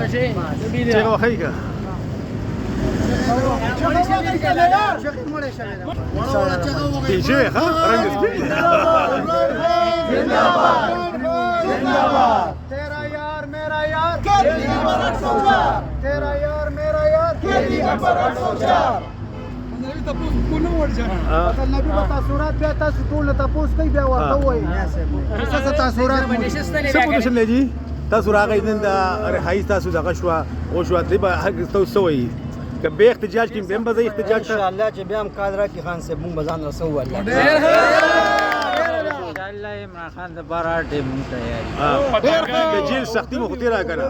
چیغه وخیګه دیجی ها رنگ سپین زنده‌باد زنده‌باد تیرا یار میرا یار کیدی نمبر 804 تیرا یار میرا یار کیدی نمبر 804 نبی په تاثرات بیا تاسو ټول تاسو کوي بیا ورته وایي څه تاثرات څه پوزیشن لګي تاسو راغی نن د رهایی تاسو دغه شو او شو دی به حق تاسو وایي که به احتجاج کې به به احتجاج ان شاء الله چې بیا هم کادر کی خان صاحب مونږ بزان رسو الله ان شاء الله عمران خان د بارا ټیم تیاری د جیل سختي مو خطر راکنه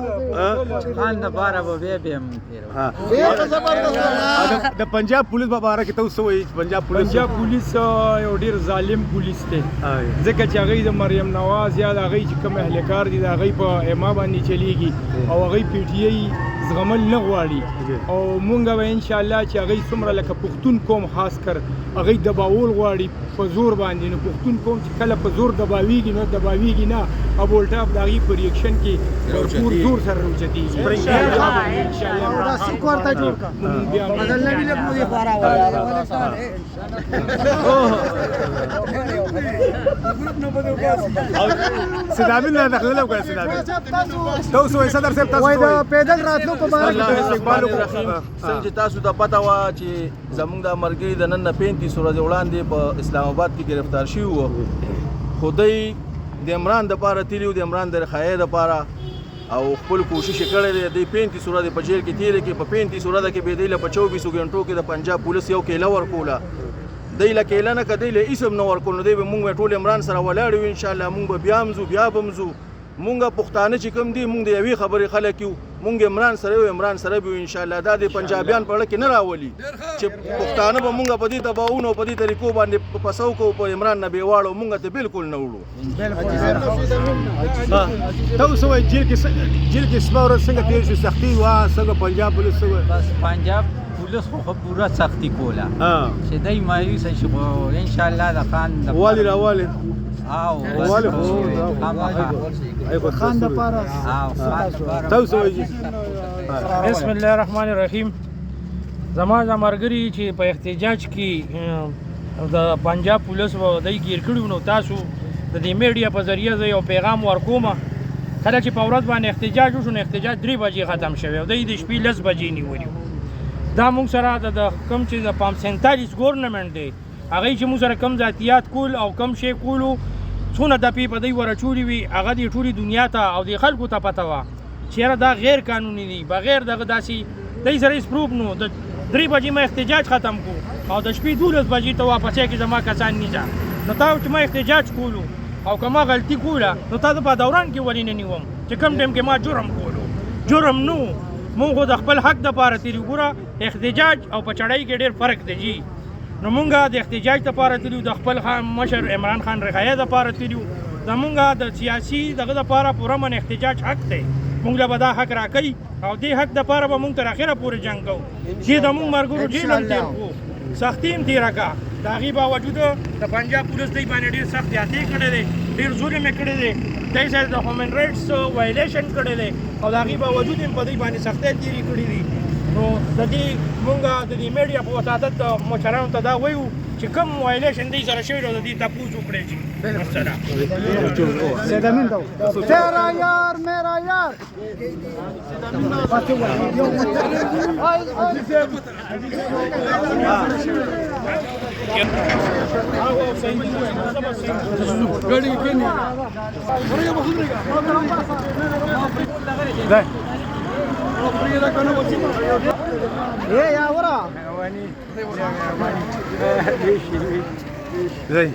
خان د بارا به به هم تیر د پنجاب پولیس په اړه کې تاسو وایي پنجاب پولیس یو ډیر ظالم پولیس دی ځکه چې هغه د مریم نواز یا هغه چې کوم اهلکار دي هغه په اما باندې چلیږي او هغه پی ټی آی زغمل نه غواړي او مونږ به ان شاء الله چې هغه څومره لکه پښتون قوم خاص کر هغه دباول غواړي په زور باندې نو پښتون قوم چې کله په زور دباویږي نو دباویږي نه او الټا د هغه په ریاکشن کې ورپور زور سره روچتیږي ان شاء الله تاسو کوړه جوړ کا بدل نه ویل کوی خورا ولا سدامین نه داخله وکړه سدامین تاسو وایي صدر صاحب تاسو وایي پیدل راتلو په بار استقبال څنګه تاسو د پته وا چې زمونږ د مرګي د نن 35 ورځې وړاندې په اسلام آباد کې گرفتار شوی وو خدای د عمران د پاره تیریو د عمران د رخایې د پاره او خپل کوشش کړی دی د 35 ورځې په جیل کې تیر کې په 35 ورځې کې به دی له 24 غنټو کې د پنجاب پولیس یو کېله ورکوله دی له کېله نه کدی له اسم نو ورکول نو دی به مونږ ټول عمران سره ولاړ یو ان شاء الله مونږ به بیا مزو بیا بمزو مونږه پښتانه چې کوم دي مونږ د یوې خبرې خلک یو مونږ عمران سره یو عمران سره به ان شاء الله دا د پنجابیان په اړه کې نه راولي چې پښتانه به مونږ په دې دباونو په دې طریقو باندې پسو کو په عمران نه به واړو مونږ ته بالکل نه وړو تاسو وایي جیل کې سپاور څنګه تیر شو سختي وا څنګه پنجاب پولیس بس پنجاب پولیس خو پورا سختی کوله چې دای مایوس شي ان شاء الله د خان والی راوالی او خان د پاره تاسو وایي بسم الله الرحمن الرحیم زما د مرګري چې په احتجاج کې د پنجاب پولیس و دای گیر کړو نو تاسو د دې میډیا په ذریعہ یو پیغام ورکوم کله چې په ورځ باندې احتجاج وشو نو احتجاج 3 بجې ختم شوی او د شپې 10 بجې نیولیو دا موږ سره د کم چې د 47 ګورنمنت دی هغه چې موږ سره کم ذاتيات کول او کم شی کولو څونه د پی په دی ورچولي وي هغه د ټولي دنیا ته او د خلکو ته پته وا چیرې دا غیر قانوني دي بغیر دغه داسي دای سره پروف نو د 3 بجې ما احتجاج ختم کو او د شپې 12 بجې ته واپس کې زما کسان نه ځه نو تا چې ما احتجاج کولو او کما غلطي کوله نو تا په دوران کې ولې نه نیوم چې کم ټیم کې ما جرم کولو جرم نو مونږ د خپل حق د پاره تیری ګوره احتجاج او په چړای کې ډېر فرق دی جی نو مونږه د احتجاج د پاره تیریو د خپل مشر عمران خان رخایه د پاره تیریو زمونږه د سیاسي دغه د پاره پوره من احتجاج حق دی مونږ له بدا حق راکړي او دې حق د پاره به مونږ تر اخره پورې جنگ کوو چې د مونږ مرګورو جیلم تیر کو سختیم تیرا کا د هغې باوجود د پنجاب پولیس دی باندې ډېر سخت زیاتې کړی دی ډېر ظلم یې کړی دی دی سره د هیومن رایټس وایلیشن کړی دی او د هغې باوجود یې په دی باندې سختۍ تېرې کړي دي نو د دې مونږ د دې میډیا په وساطت مشرانو ته دا وایو چې کوم وایلیشن دی سره شوی نو د دې تپوس وکړئ چې سدامین دو تیرا یار میرا یار يا ورا زي